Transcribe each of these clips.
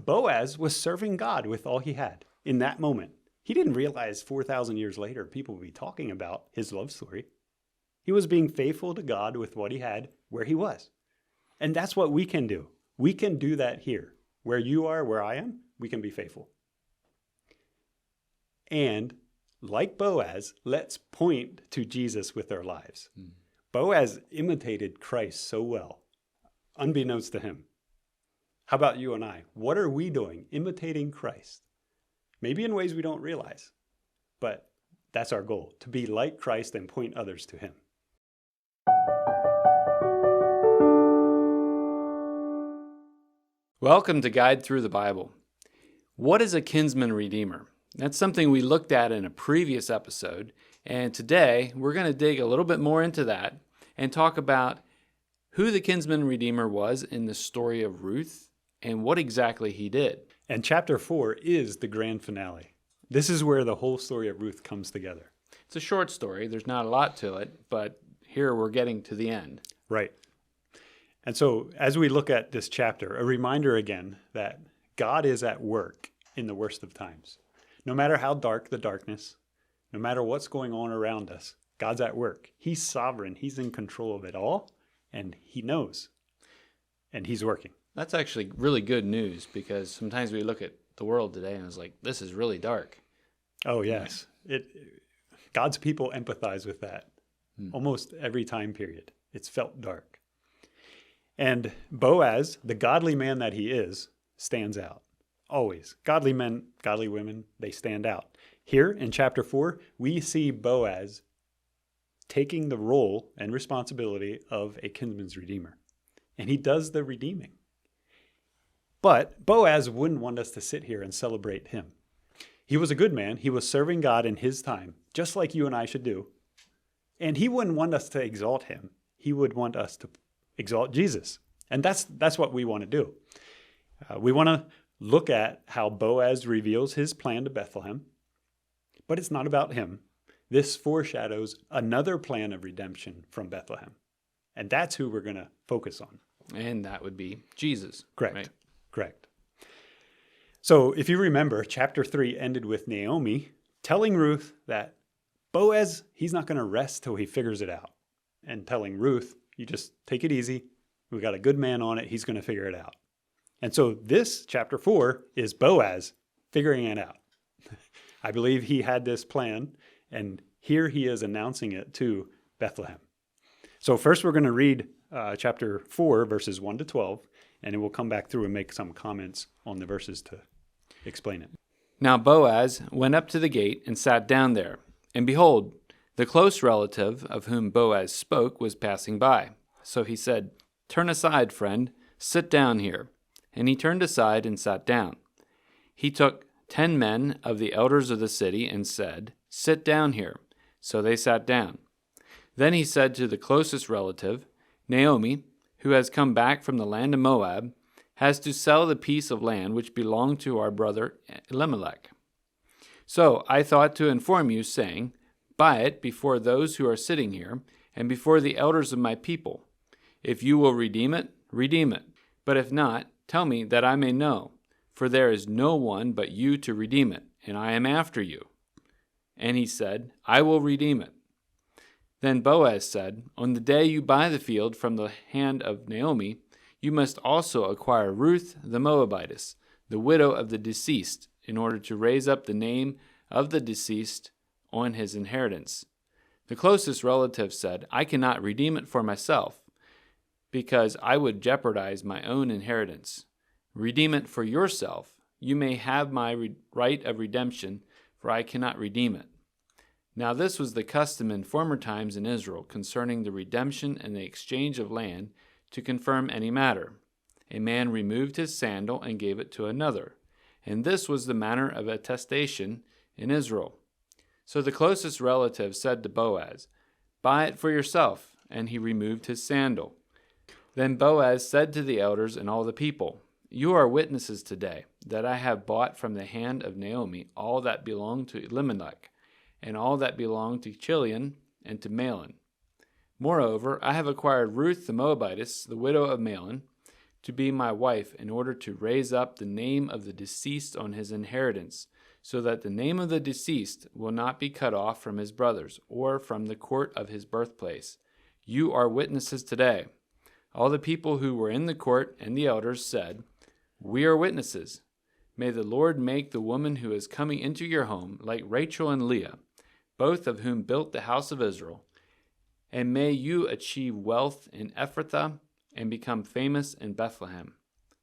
Boaz was serving God with all he had in that moment. He didn't realize 4,000 years later people would be talking about his love story. He was being faithful to God with what he had where he was. And that's what we can do. We can do that here. Where you are, where I am, we can be faithful. And like Boaz, let's point to Jesus with our lives. Boaz imitated Christ so well, unbeknownst to him. How about you and I? What are we doing? Imitating Christ. Maybe in ways we don't realize, but that's our goal, to be like Christ and point others to him. Welcome to Guide Through the Bible. What is a kinsman redeemer? That's something we looked at in a previous episode, and today we're going to dig a little bit more into that and talk about who the kinsman redeemer was in the story of Ruth and what exactly he did. And chapter 4 is the grand finale. This is where the whole story of Ruth comes together. It's a short story. There's not a lot to it, but here we're getting to the end. Right. And so as we look at this chapter, a reminder again that God is at work in the worst of times. No matter how dark the darkness, no matter what's going on around us, God's at work. He's sovereign. He's in control of it all, and he knows, and he's working. That's actually really good news, because sometimes we look at the world today and it's like, this is really dark. Oh, yes. God's people empathize with that almost every time period. It's felt dark. And Boaz, the godly man that he is, stands out. Always. Godly men, godly women, they stand out. Here in chapter 4, we see Boaz taking the role and responsibility of a kinsman's redeemer. And he does the redeeming. But Boaz wouldn't want us to sit here and celebrate him. He was a good man. He was serving God in his time, just like you and I should do. And he wouldn't want us to exalt him. He would want us to exalt Jesus. And that's what we want to do. We want to look at how Boaz reveals his plan to Bethlehem, but it's not about him. This foreshadows another plan of redemption from Bethlehem. And that's who we're going to focus on. And that would be Jesus. Correct. Right? Correct. So if you remember, chapter 3 ended with Naomi telling Ruth that Boaz, he's not going to rest till he figures it out. And telling Ruth, you just take it easy. We got a good man on it. He's going to figure it out. And so this chapter 4 is Boaz figuring it out. I believe he had this plan, and here he is announcing it to Bethlehem. So first we're going to read chapter 4, verses 1 to 12, and then we'll come back through and make some comments on the verses to explain it. Now Boaz went up to the gate and sat down there. And behold, the close relative of whom Boaz spoke was passing by. So he said, "Turn aside, friend, sit down here." And he turned aside and sat down. He took 10 men of the elders of the city and said, "Sit down here." So they sat down. Then he said to the closest relative, "Naomi, who has come back from the land of Moab, has to sell the piece of land which belonged to our brother Elimelech. So I thought to inform you, saying, buy it before those who are sitting here, and before the elders of my people. If you will redeem it, redeem it. But if not, tell me that I may know, for there is no one but you to redeem it, and I am after you." And he said, "I will redeem it." Then Boaz said, "On the day you buy the field from the hand of Naomi, you must also acquire Ruth the Moabitess, the widow of the deceased, in order to raise up the name of the deceased on his inheritance." The closest relative said, "I cannot redeem it for myself, because I would jeopardize my own inheritance. Redeem it for yourself. You may have my right of redemption, for I cannot redeem it." Now this was the custom in former times in Israel concerning the redemption and the exchange of land to confirm any matter. A man removed his sandal and gave it to another, and this was the manner of attestation in Israel. So the closest relative said to Boaz, "Buy it for yourself," and he removed his sandal. Then Boaz said to the elders and all the people, "You are witnesses today that I have bought from the hand of Naomi all that belonged to Elimelech, and all that belonged to Chilion and to Mahlon. Moreover, I have acquired Ruth the Moabitess, the widow of Mahlon, to be my wife in order to raise up the name of the deceased on his inheritance, so that the name of the deceased will not be cut off from his brothers or from the court of his birthplace. You are witnesses today." All the people who were in the court and the elders said, "We are witnesses. May the Lord make the woman who is coming into your home like Rachel and Leah, both of whom built the house of Israel. And may you achieve wealth in Ephrathah and become famous in Bethlehem.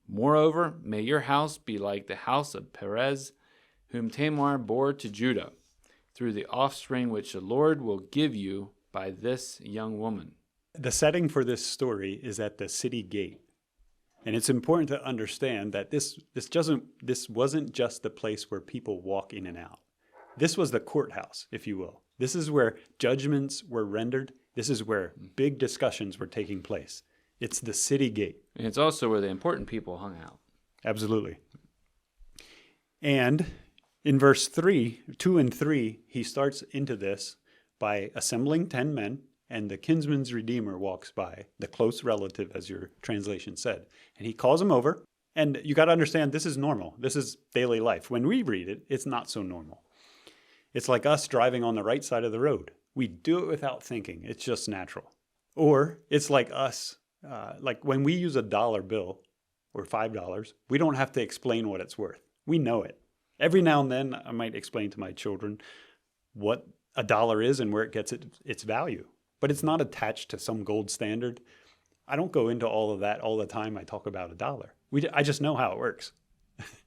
Moreover, may your house be like the house of Perez, whom Tamar bore to Judah, through the offspring which the Lord will give you by this young woman." The setting for this story is at the city gate. And it's important to understand that this wasn't just the place where people walk in and out. This was the courthouse, if you will. This is where judgments were rendered. This is where big discussions were taking place. It's the city gate. And it's also where the important people hung out. Absolutely. And in verse 2 and 3, he starts into this by assembling 10 men, and the kinsman's redeemer walks by, the close relative, as your translation said. And he calls him over. And you got to understand, this is normal. This is daily life. When we read it, it's not so normal. It's like us driving on the right side of the road. We do it without thinking. It's just natural. Or it's like us, like when we use a dollar bill or $5, we don't have to explain what it's worth. We know it. Every now and then, I might explain to my children what a dollar is and where it gets its value. But it's not attached to some gold standard. I don't go into all of that all the time. I talk about a dollar. I just know how it works.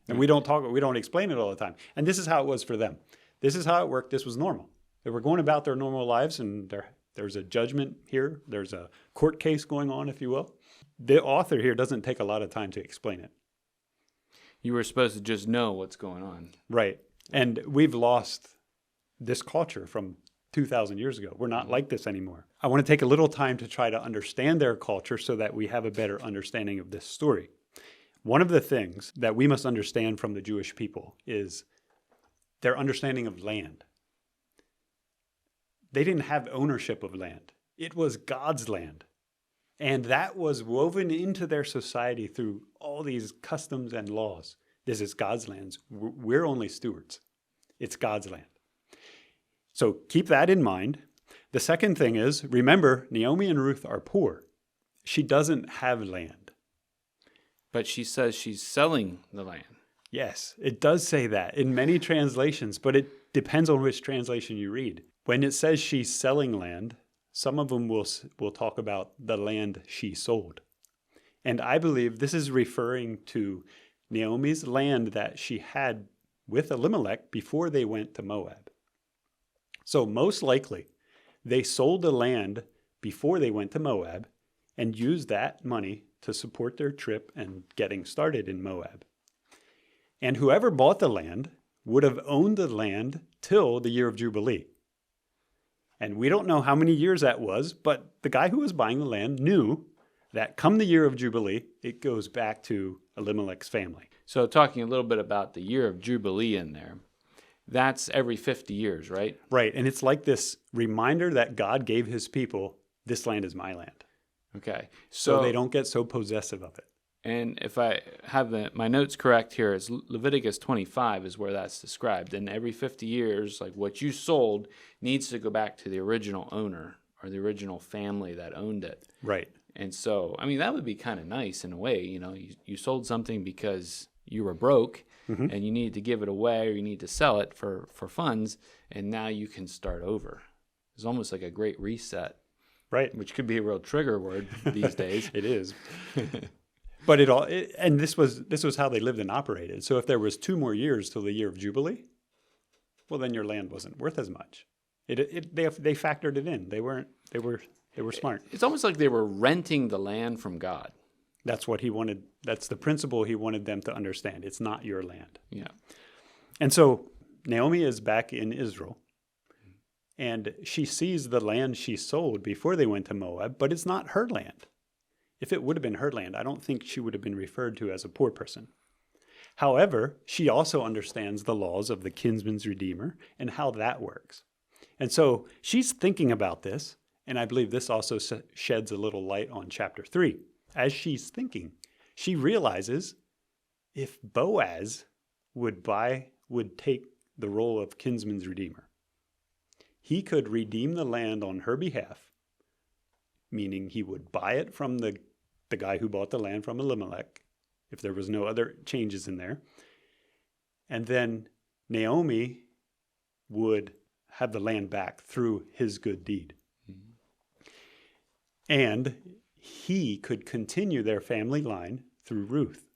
And we don't explain it all the time. And this is how it was for them. This is how it worked. This was normal. They were going about their normal lives, and there's a judgment here. There's a court case going on, if you will. The author here doesn't take a lot of time to explain it. You were supposed to just know what's going on. Right. And we've lost this culture from 2,000 years ago. We're not like this anymore. I want to take a little time to try to understand their culture so that we have a better understanding of this story. One of the things that we must understand from the Jewish people is their understanding of land. They didn't have ownership of land. It was God's land. And that was woven into their society through all these customs and laws. This is God's land. We're only stewards. It's God's land. So keep that in mind. The second thing is, remember, Naomi and Ruth are poor. She doesn't have land. But she says she's selling the land. Yes, it does say that in many translations, but it depends on which translation you read. When it says she's selling land, some of them will talk about the land she sold. And I believe this is referring to Naomi's land that she had with Elimelech before they went to Moab. So most likely, they sold the land before they went to Moab and used that money to support their trip and getting started in Moab. And whoever bought the land would have owned the land till the Year of Jubilee. And we don't know how many years that was, but the guy who was buying the land knew that come the Year of Jubilee, it goes back to Elimelech's family. So talking a little bit about the Year of Jubilee in there, that's every 50 years, right? Right, and it's like this reminder that God gave his people, this land is my land. Okay. So they don't get so possessive of it. And if I have my notes correct here, is Leviticus 25 is where that's described. And every 50 years, like what you sold needs to go back to the original owner or the original family that owned it. Right. And so, I mean, that would be kind of nice in a way. You know, you sold something because you were broke and you needed to give it away or you need to sell it for funds, and now you can start over. It's almost like a great reset. Right. Which could be a real trigger word these days. It is. But this was how they lived and operated. So if there was 2 more years till the Year of Jubilee, well, then your land wasn't worth as much. They factored it in. They were smart. It's almost like they were renting the land from God. That's what he wanted. That's the principle he wanted them to understand. It's not your land. Yeah. And so Naomi is back in Israel, and she sees the land she sold before they went to Moab, but it's not her land. If it would have been her land, I don't think she would have been referred to as a poor person. However, she also understands the laws of the kinsman's redeemer and how that works. And so she's thinking about this, and I believe this also sheds a little light on chapter 3. As she's thinking, she realizes if Boaz would take the role of kinsman's redeemer, he could redeem the land on her behalf, meaning he would buy it from the guy who bought the land from Elimelech, if there was no other changes in there. And then Naomi would have the land back through his good deed. Mm-hmm. And he could continue their family line through Ruth,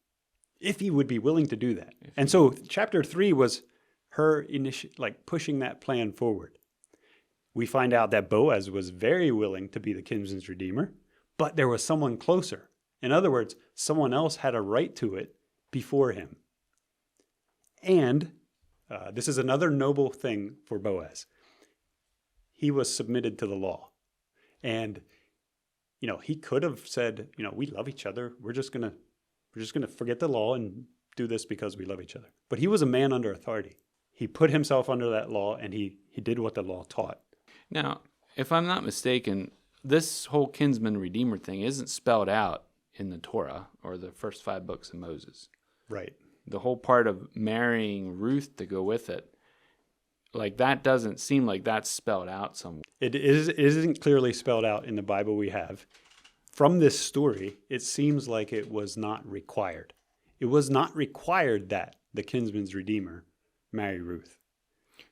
if he would be willing to do that. And so chapter 3 was her pushing that plan forward. We find out that Boaz was very willing to be the kinsman's redeemer, but there was someone closer. In other words, someone else had a right to it before him. And this is another noble thing for Boaz. He was submitted to the law. And, he could have said, we love each other. We're just going to forget the law and do this because we love each other. But he was a man under authority. He put himself under that law, and he did what the law taught. Now, if I'm not mistaken, this whole kinsman redeemer thing isn't spelled out in the Torah or the first 5 books of Moses. Right. The whole part of marrying Ruth to go with it, that doesn't seem like that's spelled out somewhere. It isn't clearly spelled out in the Bible we have. From this story, it seems like it was not required. It was not required that the kinsman's redeemer marry Ruth.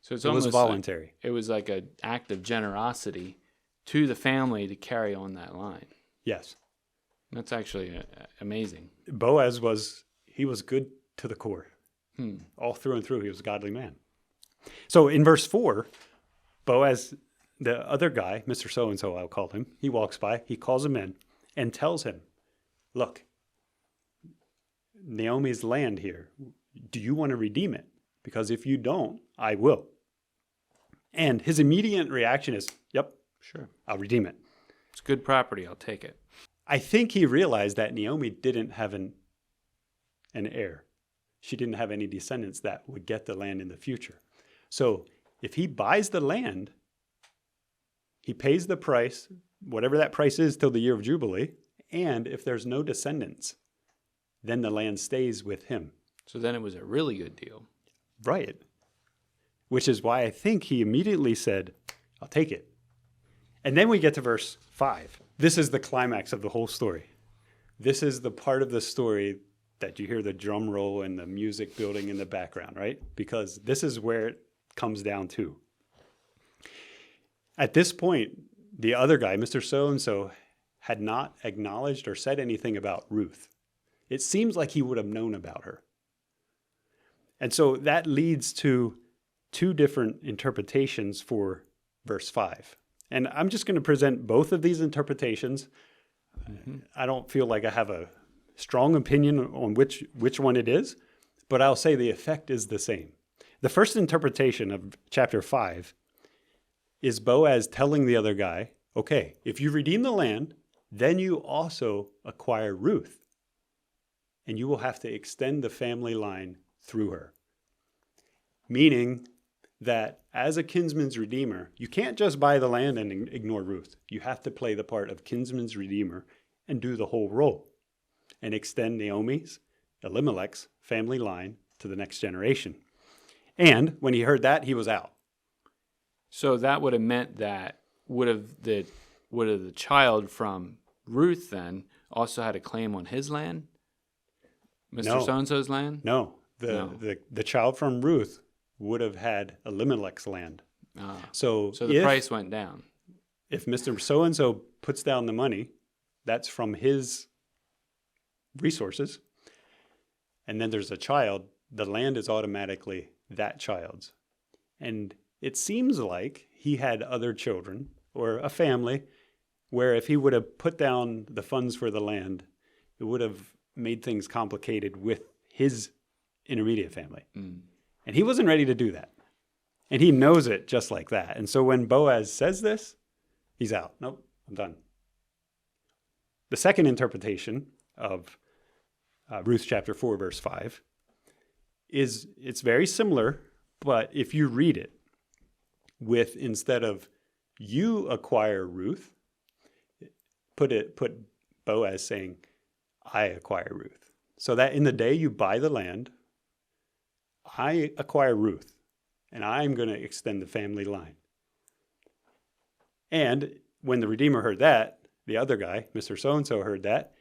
So it was voluntary. It was like an act of generosity to the family to carry on that line. Yes. That's actually amazing. Boaz was good to the core. All through and through, he was a godly man. So in verse 4, Boaz, the other guy, Mr. So-and-so I'll call him, he walks by, he calls him in and tells him, look, Naomi's land here, do you want to redeem it? Because if you don't, I will. And his immediate reaction is, yep, sure, I'll redeem it. It's good property, I'll take it. I think he realized that Naomi didn't have an heir. She didn't have any descendants that would get the land in the future. So if he buys the land, he pays the price, whatever that price is till the year of Jubilee, and if there's no descendants, then the land stays with him. So then it was a really good deal. Right. Which is why I think he immediately said, I'll take it. And then we get to verse 5. This is the climax of the whole story. This is the part of the story that you hear the drum roll and the music building in the background, right? Because this is where it comes down to. At this point, the other guy, Mr. So-and-so, had not acknowledged or said anything about Ruth. It seems like he would have known about her. And so that leads to 2 different interpretations for verse 5. And I'm just going to present both of these interpretations. Mm-hmm. I don't feel like I have a strong opinion on which one it is, but I'll say the effect is the same. The first interpretation of chapter 5 is Boaz telling the other guy, okay, if you redeem the land, then you also acquire Ruth, and you will have to extend the family line through her. Meaning that as a kinsman's redeemer, you can't just buy the land and ignore Ruth. You have to play the part of kinsman's redeemer and do the whole role and extend Naomi's, Elimelech's family line to the next generation. And when he heard that, he was out. So that would have meant that would have the child from Ruth then also had a claim on his land? Mr. So-and-so's land? No. The child from Ruth would have had Elimelech's land. So the price went down. If Mr. So-and-so puts down the money, that's from his resources, and then there's a child, the land is automatically that child's. And it seems like he had other children or a family where if he would have put down the funds for the land, it would have made things complicated with his intermediate family. And he wasn't ready to do that. And he knows it just like that. And so when Boaz says this, he's out. Nope, I'm done. The second interpretation of Ruth chapter 4, verse 5, it's very similar, but if you read it with, instead of you acquire Ruth, put Boaz saying, I acquire Ruth. So that in the day you buy the land, I acquire Ruth, and I'm going to extend the family line. And when the Redeemer heard that, the other guy, Mr. So-and-so, heard that,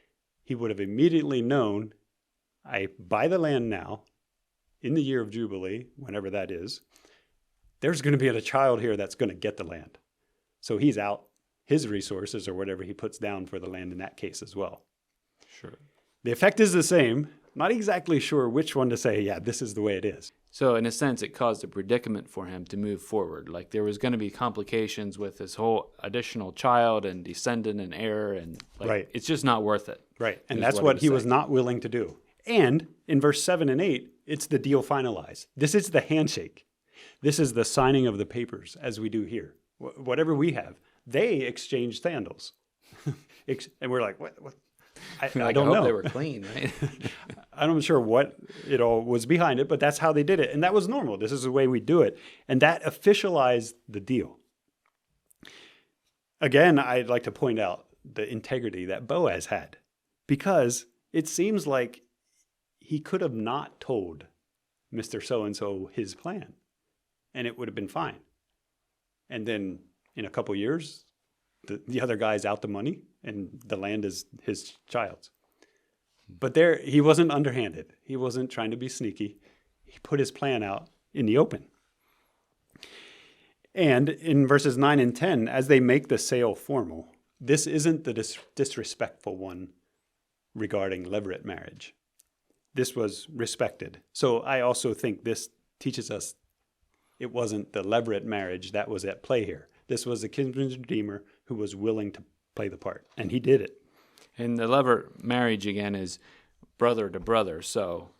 he would have immediately known, I buy the land now, in the year of Jubilee, whenever that is, there's going to be a child here that's going to get the land. So he's out his resources or whatever he puts down for the land in that case as well. Sure. The effect is the same. Not exactly sure which one to say, yeah, this is the way it is. So in a sense, it caused a predicament for him to move forward. Like there was going to be complications with his whole additional child and descendant and heir, and like, Right. It's just not worth it. Right. And that's what he was not willing to do. And in verse 7 and 8, it's the deal finalized. This is the handshake. This is the signing of the papers, as we do here. Whatever we have, they exchange sandals. And we're like, what? I don't hope know. They were clean, right? I'm not sure what it all was behind it, but that's how they did it. And that was normal. This is the way we do it. And that officialized the deal. Again, I'd like to point out the integrity that Boaz had, because it seems like he could have not told Mr. So-and-so his plan, and it would have been fine. And then in a couple years, the other guy's out the money, and the land is his child's. But there, he wasn't underhanded. He wasn't trying to be sneaky. He put his plan out in the open. And in verses 9 and 10, as they make the sale formal, this isn't the disrespectful one regarding levirate marriage. This was respected. So I also think this teaches us it wasn't the levirate marriage that was at play here. This was the kinsman's redeemer who was willing to play the part, and he did it. And the levirate marriage again is brother to brother. So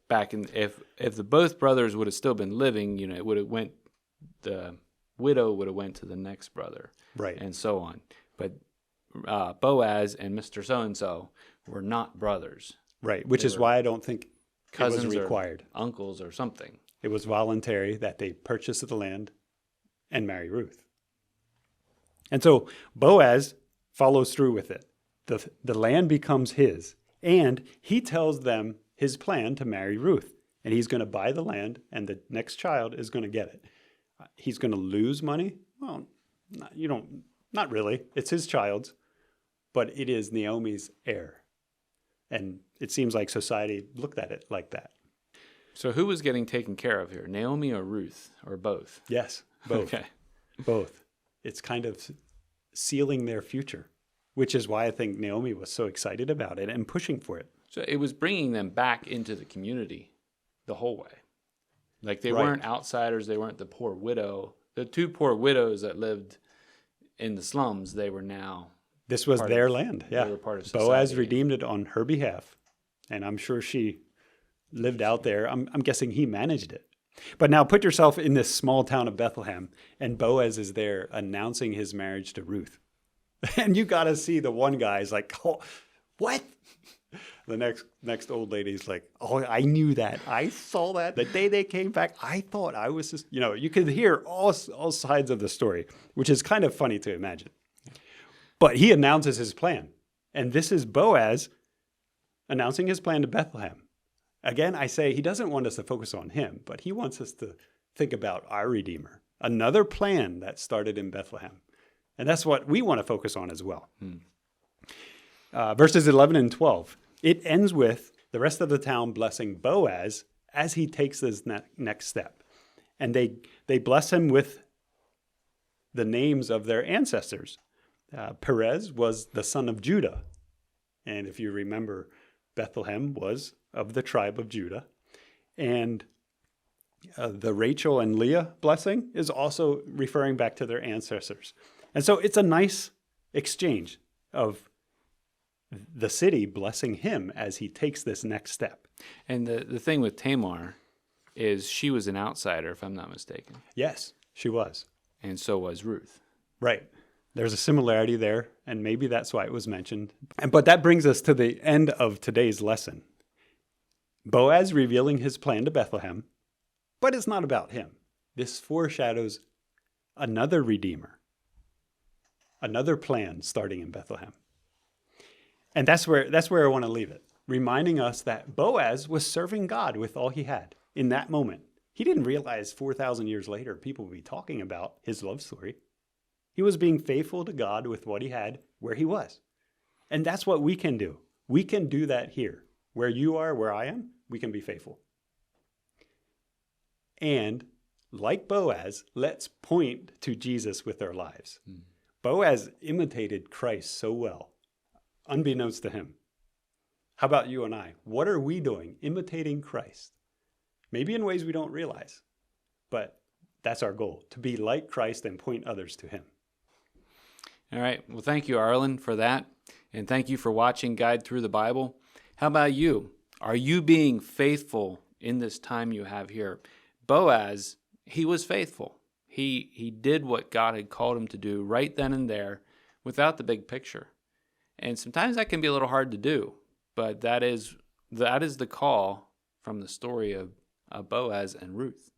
back in if the both brothers would have still been living, it would have went, the widow would have went to the next brother, Right. and so on. But Boaz and Mr. So-and-so were not brothers. Right, which is why I don't think Cousins it was required. or uncles or something. It was voluntary that they purchase the land and marry Ruth. And so Boaz follows through with it. The land becomes his, and he tells them his plan to marry Ruth. And he's going to buy the land, and the next child is going to get it. He's going to lose money? Well, not really. It's his child's, but it is Naomi's heir. And it seems like society looked at it like that. So who was getting taken care of here, Naomi or Ruth, or both? Yes, both. Okay. Both. It's kind of sealing their future, which is why I think Naomi was so excited about it and pushing for it. So it was bringing them back into the community the whole way. Like they Right. weren't outsiders. They weren't the poor widow. The two poor widows that lived in the slums, they were now. This was Part their of- land. they Yeah. were part of Boaz society. redeemed it on her behalf. And I'm sure she lived out there. I'm guessing he managed it. But now put yourself in this small town of Bethlehem, and Boaz is there announcing his marriage to Ruth. And you got to see the one guy's like, oh, what? The next old lady's like, oh, I knew that. I saw that the day they came back. I thought I was just, you could hear all sides of the story, which is kind of funny to imagine. But he announces his plan. And this is Boaz announcing his plan to Bethlehem. Again, I say he doesn't want us to focus on him, but he wants us to think about our Redeemer, another plan that started in Bethlehem. And that's what we want to focus on as well. Verses 11 and 12, it ends with the rest of the town blessing Boaz as he takes this next step. And they bless him with the names of their ancestors. Perez was the son of Judah. And if you remember, Bethlehem was of the tribe of Judah. And the Rachel and Leah blessing is also referring back to their ancestors. And so it's a nice exchange of the city blessing him as he takes this next step. And the thing with Tamar is she was an outsider, if I'm not mistaken. Yes, she was. And so was Ruth. Right. There's a similarity there, and maybe that's why it was mentioned. But that brings us to the end of today's lesson. Boaz revealing his plan to Bethlehem, but it's not about him. This foreshadows another Redeemer, another plan starting in Bethlehem. And that's where I want to leave it, reminding us that Boaz was serving God with all he had in that moment. He didn't realize 4,000 years later people would be talking about his love story. He was being faithful to God with what he had where he was. And that's what we can do. We can do that here. Where you are, where I am, we can be faithful. And like Boaz, let's point to Jesus with our lives. Boaz imitated Christ so well, unbeknownst to him. How about you and I? What are we doing? Imitating Christ. Maybe in ways we don't realize, but that's our goal, to be like Christ and point others to him. All right. Well, thank you, Arlen, for that. And thank you for watching Guide Through the Bible. How about you? Are you being faithful in this time you have here? Boaz, he was faithful. He did what God had called him to do right then and there without the big picture. And sometimes that can be a little hard to do, but that is the call from the story of Boaz and Ruth.